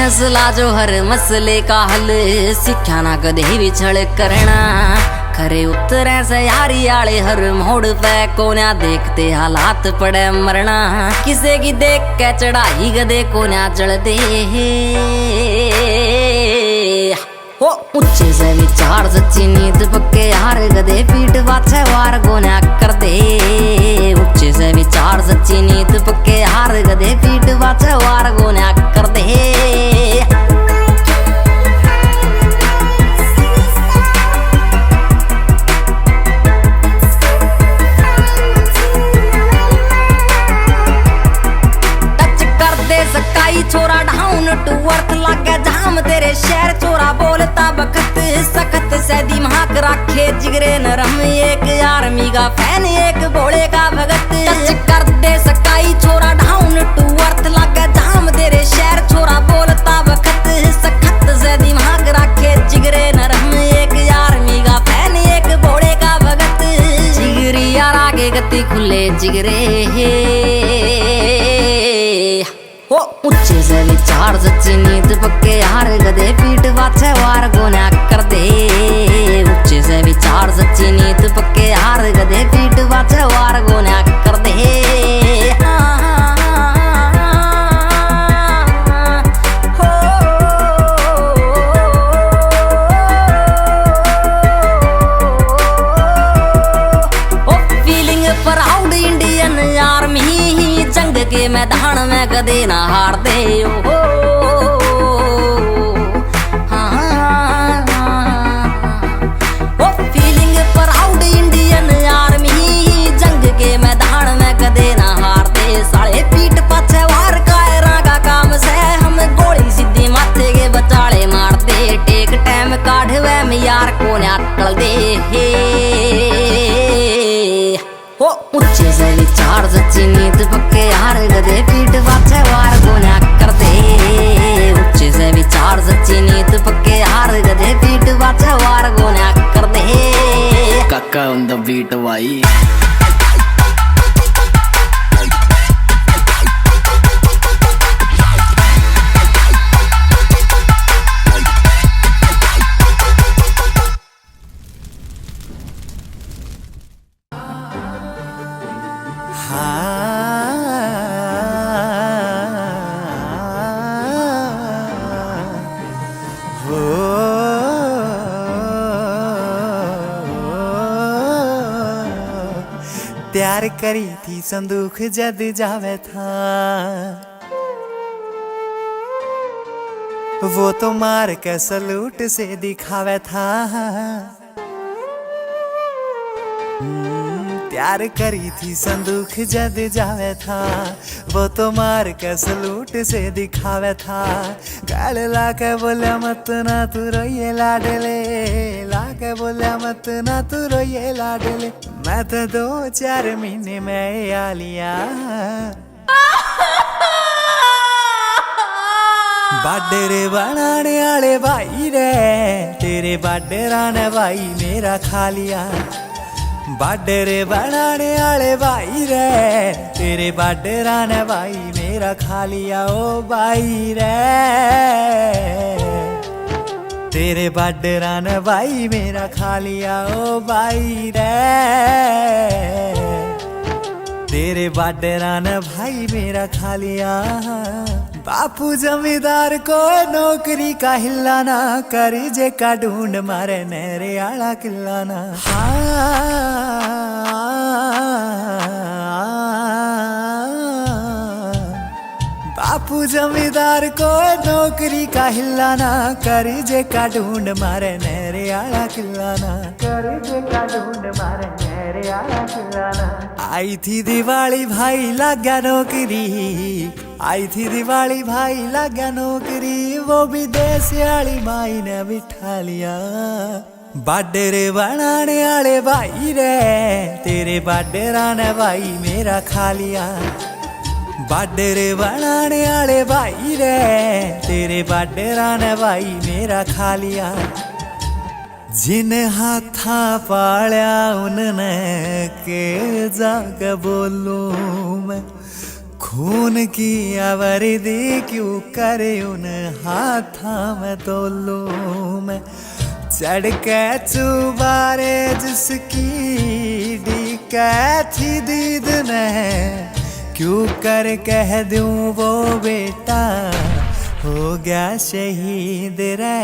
फैसला जो हर मसले का हल, सिक्ख्या ना कदे भी छल करना। खरे उतरे से यारी आले हर मोड़ पे कोन्या देखते हालात पड़े मरना। किसे की देख के चढ़ाई गदे कोन्या चढ़ दे हो। ऊंचे से विचार सच्ची नींद पक्के यार गदे पीठ पाछे वार कोन्या कर दे। ऊंचे से विचार सच्ची नींद पक्के यार गदे पीठ पाछे वार कोन्या कर दे। सकाई छोरा डाउन टू अर्थ लागे जाम तेरे शहर चोरा बोलता बखत सखत से दिमाग रखे जिगरे नरम। एक आर्मी का फैन एक भोले का भगत। टच कर दे सकाई छोरा डाउन टू अर्थ लागे जाम तेरे शहर चोरा बोलता बखत सखत से दिमाग रखे जिगरे नरम। एक आर्मी का फैन एक भोले का भगत। जिगरी यार आगे गति खुले जिगरे हो। ऊंचे से विचार सच्ची नींद पक्के यार गदे पीठ पाछे वार कोन्या कर दे। ऊंचे से विचार सच्ची नींद पक्के यार गदे पीठ पाछे वार कोन्या कर दे। फीलिंग प्राउड इंडियन आर्मी, जंग के मैदान में कदे ना हार दे हो। फीलिंग प्राउड इंडियन आर्मी, जंग के मैदान में कदे ना हार दे। साले पीठ पाछे वार कायरा का काम से हम गोली सीधी माथे के बचाले मार दे। टेक टाइम काढ़वे में यार को अटल दे हो। ऊंचे से विचार सच्ची नींद पक्के यार गदे पीठ पाछे वार कोन्या कर दे। ऊंचे से विचार सच्ची नींद पक्के यार गदे पीठ पाछे वार कोन्या कर दे। काका ऑन द बीट भाई। प्यार करी थी संदूक जद जावे था, वो तो मार के सलूट से दिखावे था। प्यार करी थी संदूक जद जावे था, वो तो मार के सलूट से दिखावे था। गाल लाके बोला मत ना तू रोइए लाडले, लाके बोला मत ना तू रोइए लाडले। मैं तो 2-4 महीने में आ लिया। बाडरे बनाने वाले भाई रे, तेरे बाडरा ने भाई मेरा खा लिया। बाडरे बनाने वाले भाई रे, तेरे बाडरा ने भाई मेरा खा लिया। ओ भाई रे, तेरे बाडरा ने भाई मेरा खा लिया। ओ भाई रे, तेरे बाडरा ने भाई मेरा खा लिया। बापू जमींदार को नौकरी का हिलाना, कर्जे का ढूंढ मारे नहरे आला किलाना। बापू जमींदार को नौकरी का हिलाना, कर्जे का ढूंढ मारे नहरे आला किलाना। कर्जे का ढूंढ मारे नहरे आला किलाना। आई थी दिवाली भाई लग गया नौकरी, आई थी दिवाली भाई लग गया नौकरी। वो भी देश वाली माई ने बिठा लिया। बाडरे बनाने वाले भाई रे, तेरे बाडरा ने भाई मेरा खा लिया। बाडरे बनाने वाले भाई रे, तेरे बाडरा ने भाई मेरा खा लिया। जिन हाथा पालिया उनने के जाके बोलूं मैं, खून की आवर्दी क्यों करे उन हाथा में तोलू मैं चढ़ के चुबारे जिसकी डीका थी दीद ने क्यों कर कह दूं वो बेटा हो गया शहीद रे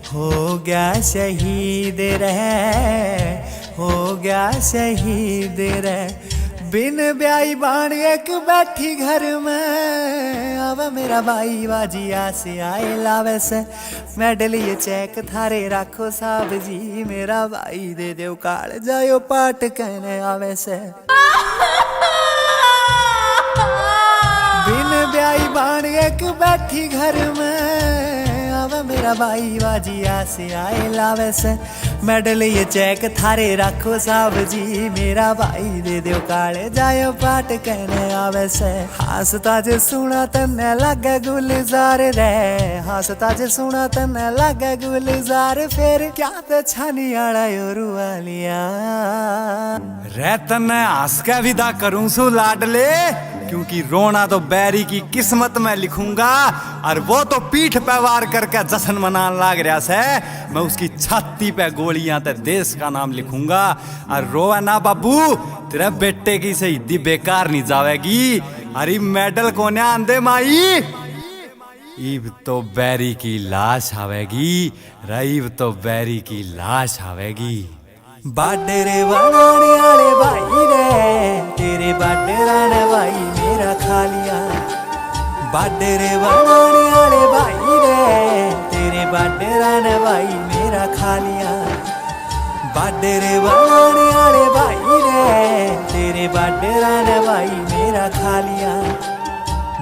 हो गया शहीद रे हो गया शहीद रे बिन ब्याई बाण एक बैठी घर में अब मेरा भाई बाजिया से आए लावे से मेडल ये चेक थारे राखो साहब जी मेरा भाई दे दो काल जायो पाट कहने आवे से बिन ब्याई बाण एक बैठी घर में अब मेरा भाई बाजिया से आए लावे से मेडल ये चेक थारे रखो साहब जी मेरा भाई दे दो काले जायो पाट कहने आवे से हंसता जे सुना तन्ने लगे गुलजार रे हंसता जे सुना तन्ने लगे गुलजार फिर क्या तो छानी आड़ा योरू वालिया रे तन्ने हंस के विदा करूं सु लाडले क्योंकि रोना तो बैरी की किस्मत में लिखूंगा और वो तो पीठ पे वार करके जश्न मनाने लाग रहा से मैं उसकी छाती पे गोलियां ते देश का नाम लिखूंगा और रोए ना बाबू तेरे बेटे की शहीदी बेकार नहीं जावेगी अरे मेडल कोने आंदे माई इब तो बैरी की लाश आवेगी रईब तो बैरी की लाश आवेगी बाडरे बनाने वाले भाई रे तेरे बाडरा ने भाई मेरा खा लिया बाडरे बनाने वाले भाई रे तेरे बाडरा ने भाई मेरा खा लिया बाडरे बनाने वाले भाई रे तेरे बाडरा ने भाई मेरा खा लिया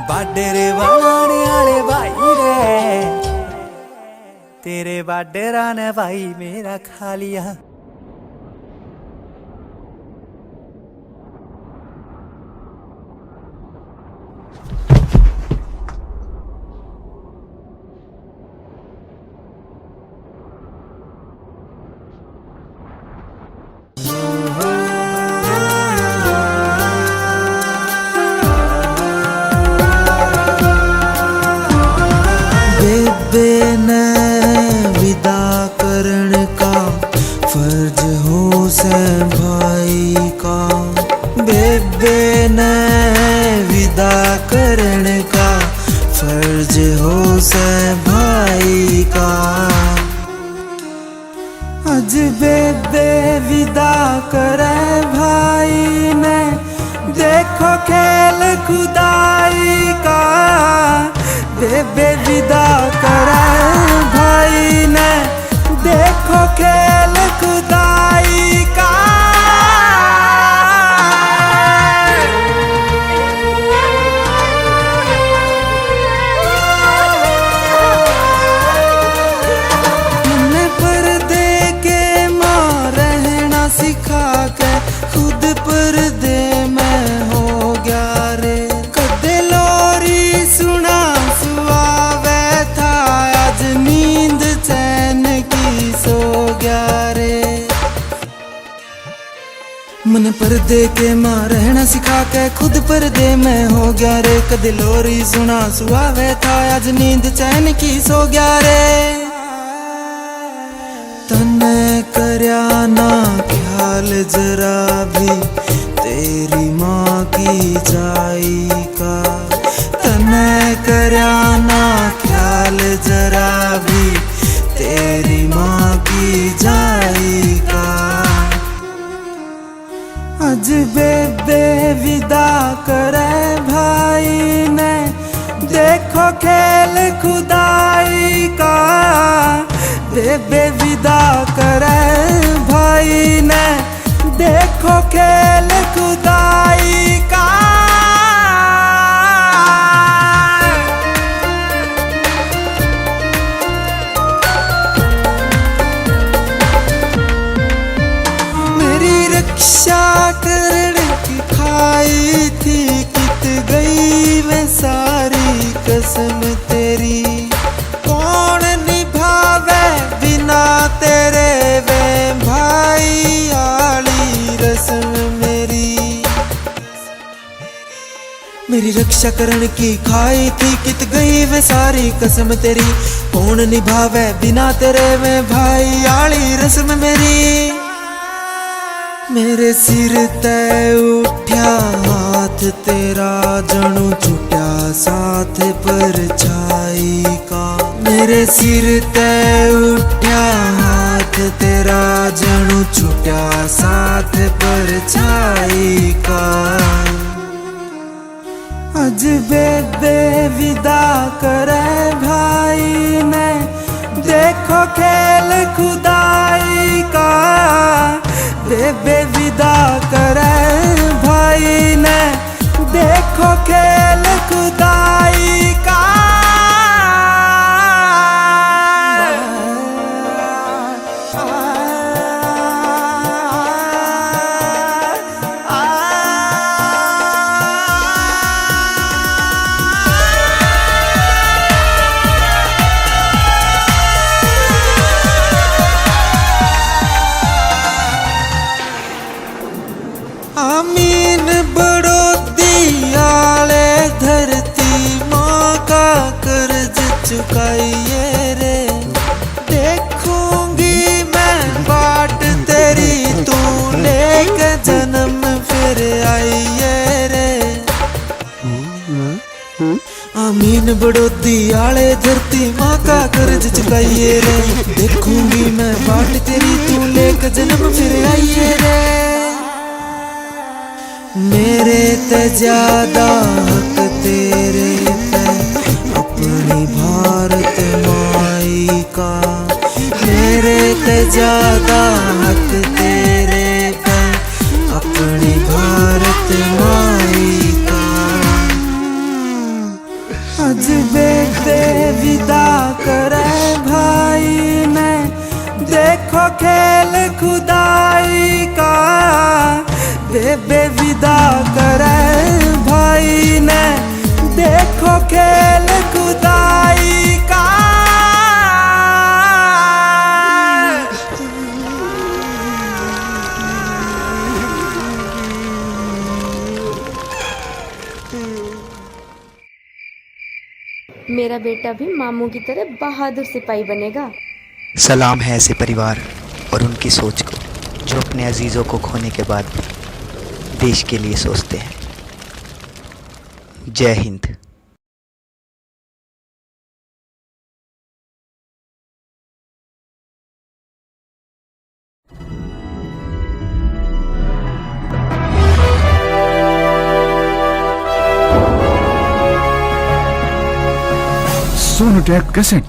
बाडरे बनाने वाले भाई रे तेरे बाडरा ने भाई मेरा खा लिया बेबे ने विदा करण का फर्ज हो से भाई का बेबे ने विदा करण का फर्ज हो से भाई का आज बेबे विदा करे भाई ने देखो खेल खुदाई का बेबे विदा करे भाई ने देखो खेल खुदाई का हमने पर्दे के मां रहना सिखा के खुद पर्दे में हो गया रे कदे लोरी सुना सुआवे था आज नींद चैन की सो गया रे मन पर्दे के मां रहना सिखा के खुद पर्दे में हो गया रे कदे लोरी सुना सुआवे था आज नींद चैन की सो गया रे तने करया ना ख्याल जरा भी तेरी माँ की जाई का तने करया ना ख्याल जरा भी तेरी माँ की जाई का आज बेबे विदा करे भाई ने देखो खेल खुदाई का बेबे विदा करे भाई ने देखो खेल खुदाई का मेरी रक्षा करने की खाई थी कित गई मैं सारी कसम तेरी कौन निभावे बिना तेरे वे भाई आली रस्म मेरी मेरी रक्षा करने की खाई थी कित गई वे सारी कसम तेरी। कौन निभावे बिना तेरे में भाई आली रस्म मेरी। मेरे सिर ते उठ्या हाथ तेरा जणू छुट्या साथ परछाई का। मेरे सिर ते उठ्या हाथ तेरा जणू छुट्या साथ परछाई का। अज बेबे विदा करे भाई ने देखो खेल खुदाई का। बेबे विदा करे भाई ने देखो खेल खुदाई का। आमीन बड़ोदियाले धरती माँ का कर्ज चुकाइए रे। देखूंगी मैं बाट तेरी तू लेके जन्म फिर आइए रे। आमीन बड़ोदियाले धरती माँ का कर्ज चुकाइए रे। देखूंगी मैं बाट तेरी तू लेके जन्म फिर आइए रे। मेरे ते ज्यादा हक तेरे पे अपनी भारत माई का। मेरे ते ज्यादा हक तेरे पे अपनी भारत माई का। अज बेबे विदा करे भाई ने देखो खेल खुदाई का। बेबे विदा करे भाई ने देखो खेल खुदाई का। मेरा बेटा भी मामू की तरह बहादुर सिपाही बनेगा। सलाम है ऐसे परिवार और उनकी सोच को जो अपने अजीज़ों को खोने के बाद भी देश के लिए सोचते हैं। जय हिंद। सोनोटेक कैसेट